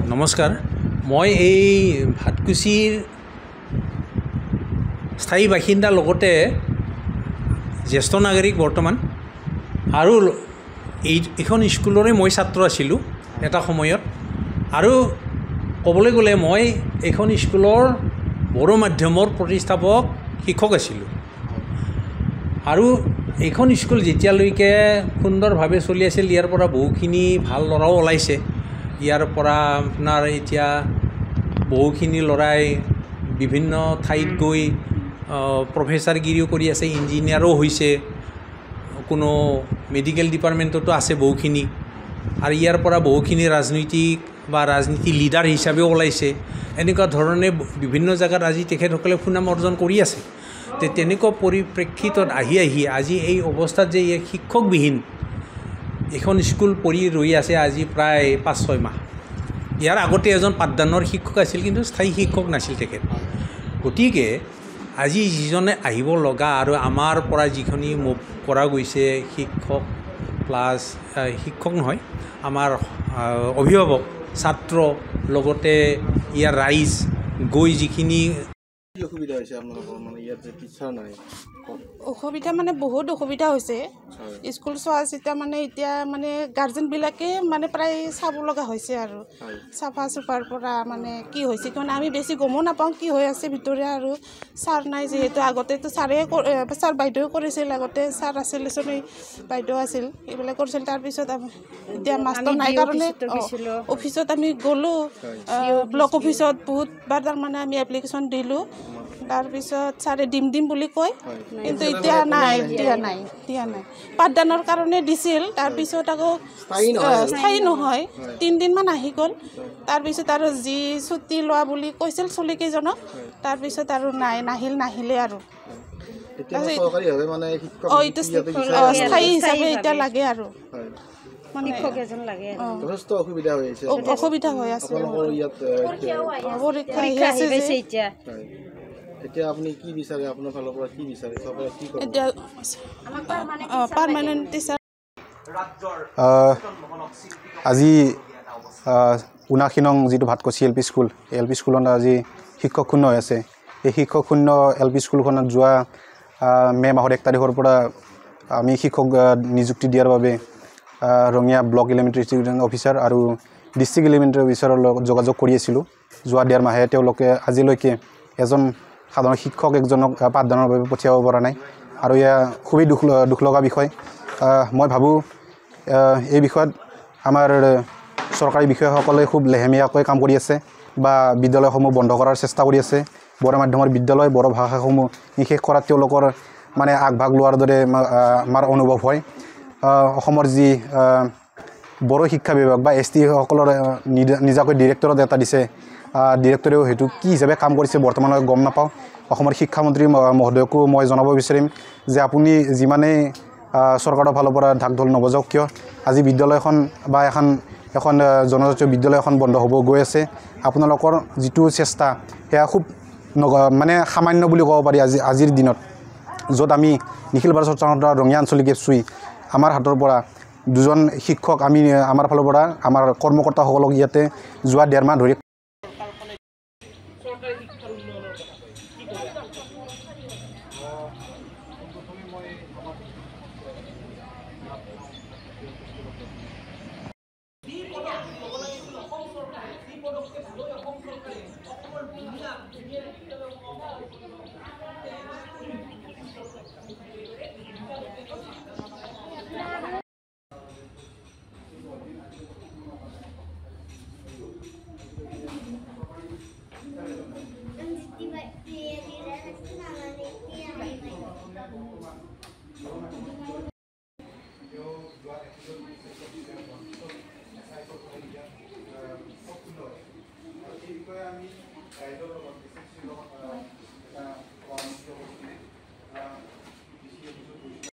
নমস্কাৰ মই এই ভাটকুছিৰ স্থায়ী বাসিন্দাৰ লগতে জ্যেষ্ঠ নাগৰিক বৰ্তমান আৰু এইখন স্কুলৰে মই ছাত্ৰ আছিলোঁ এটা সময়ত আৰু ক'বলৈ গ'লে মই এইখন স্কুলৰ বড়ো মাধ্যমৰ প্ৰতিষ্ঠাপক শিক্ষক আছিলোঁ আৰু এইখন স্কুল যেতিয়ালৈকে সুন্দৰভাৱে চলি আছিল ইয়াৰ পৰা বহুখিনি ভাল ল'ৰাও ওলাইছে ইয়াৰ পৰা আপোনাৰ এতিয়া বহুখিনি ল'ৰাই বিভিন্ন ঠাইত গৈ প্ৰফেচাৰগিৰিও কৰি আছে ইঞ্জিনিয়াৰো হৈছে কোনো মেডিকেল ডিপাৰ্টমেণ্টতো আছে বহুখিনি আৰু ইয়াৰ পৰা বহুখিনি ৰাজনৈতিক বা ৰাজনীতি লিডাৰ হিচাপেও ওলাইছে এনেকুৱা ধৰণে বিভিন্ন জেগাত আজি তেখেতসকলে সুনাম অৰ্জন কৰি আছে তেনেকুৱা পৰিপ্ৰেক্ষিতত আহি আজি এই অৱস্থাত যে শিক্ষকবিহীন এখন স্কুল পৰি ৰৈ আছে আজি প্ৰায় 5-6 মাহ ইয়াৰ আগতে এজন পাঠদানৰ শিক্ষক আছিল কিন্তু স্থায়ী শিক্ষক নাছিল তেখেত গতিকে আজি যিজনে আহিব লগা আৰু আমাৰ পৰা যিখিনি মুভ কৰা গৈছে শিক্ষক প্লাছ শিক্ষক নহয় আমাৰ অভিভাৱক ছাত্ৰ লগতে ইয়াৰ ৰাইজ গৈ যিখিনি অসুবিধা হৈছে আপোনালোকৰ মানে ইয়াত যে টিচাৰ নাই অসুবিধা মানে বহুত অসুবিধা হৈছে স্কুল চোৱা চিতা মানে এতিয়া মানে গাৰ্জেনবিলাকে মানে প্ৰায় চাব লগা হৈছে আৰু চাফা চুফাৰ পৰা মানে কি হৈছে কাৰণ আমি বেছি গমো নাপাওঁ কি হৈ আছে ভিতৰে আৰু ছাৰ নাই যিহেতু আগতেতো ছাৰ বাইদেউ কৰিছিল আগতে ছাৰ আছিল বাইদেউ আছিল এইবিলাক কৰিছিল তাৰপিছত এতিয়া মাষ্টৰ নাই কাৰণে অফিচত আমি গ'লোঁ ব্লক অফিচত বহুতবাৰ তাৰমানে আমি এপ্লিকেশ্যন দিলোঁ তাৰপিছত ছাৰে দিম বুলি কয় কিন্তু এতিয়া দিয়া নাই পাঠদানৰ কাৰণে দিছিল তাৰপিছত আকৌ স্থায়ী নহয় 3 দিনমান আহি গ'ল তাৰপিছত আৰু যি ছুটি লোৱা বুলি কৈছিল চলিকেইজনক তাৰপিছত আৰু নাহিলে আৰু স্থায়ী হিচাপে এতিয়া লাগে আৰু অসুবিধা হৈ আছে এতিয়া আপুনি কি বিচাৰে আপোনাৰ ফালৰ পৰা কি বিচাৰে চৰকাৰে কি কৰে এতিয়া পাৰ্মানেন্ট টিচাৰ আজি 79 নং যিটো ভাটকুছি এল পি স্কুলত আজি শিক্ষক শূন্য হৈ আছে এই শিক্ষক শূন্য এল পি স্কুলখনত যোৱা মে মাহৰ 1 তাৰিখৰ পৰা আমি শিক্ষক নিযুক্তি দিয়াৰ বাবে ৰঙিয়া ব্লক এলিমেণ্টাৰী অফিচাৰ আৰু ডিষ্ট্ৰিক্ট এলিমেণ্টাৰী অফিচাৰৰ লগত যোগাযোগ কৰি আছিলোঁ যোৱা 1.5 মাহে তেওঁলোকে আজিলৈকে এজন সাধাৰণ শিক্ষক একজনক পাঠদানৰ বাবে পঠিয়াব পৰা নাই আৰু এয়া খুবেই দুখ লগা বিষয় মই ভাবোঁ এই বিষয়ত আমাৰ চৰকাৰী বিষয়াসকলে খুব লেহেমীয়াকৈ কাম কৰি আছে বা বিদ্যালয়সমূহ বন্ধ কৰাৰ চেষ্টা কৰি আছে বড়ো মাধ্যমৰ বিদ্যালয় বড়ো ভাষাসমূহ নিষেধ কৰাত তেওঁলোকৰ মানে আগভাগ লোৱাৰ দৰে আমাৰ অনুভৱ হয় অসমৰ যি বড়ো শিক্ষা বিভাগ বা ST সকলৰ নিজাকৈ ডিৰেক্টৰত এটা দিছে ডিৰেক্টৰেও সেইটো কি হিচাপে কাম কৰিছে বৰ্তমানলৈ গম নাপাওঁ অসমৰ শিক্ষামন্ত্ৰী মহোদয়কো মই জনাব বিচাৰিম যে আপুনি যিমানেই চৰকাৰৰ ফালৰ পৰা ঢাক ঢোল নবজাওক কিয় আজি বিদ্যালয়খন বা এখন জনজাতীয় বিদ্যালয় এখন বন্ধ হ'ব গৈ আছে আপোনালোকৰ যিটো চেষ্টা সেয়া খুব মানে সামান্য বুলি ক'ব পাৰি আজিৰ দিনত য'ত আমি নিখিল ভাৰত চৰকাৰৰ ৰঙিয়া আঞ্চলিক এপচুই আমাৰ হাতৰ পৰা 2জন শিক্ষক আমি আমাৰ ফালৰ পৰা আমাৰ কৰ্মকৰ্তাসকলক ইয়াতে যোৱা 1.5 মাহ ধৰি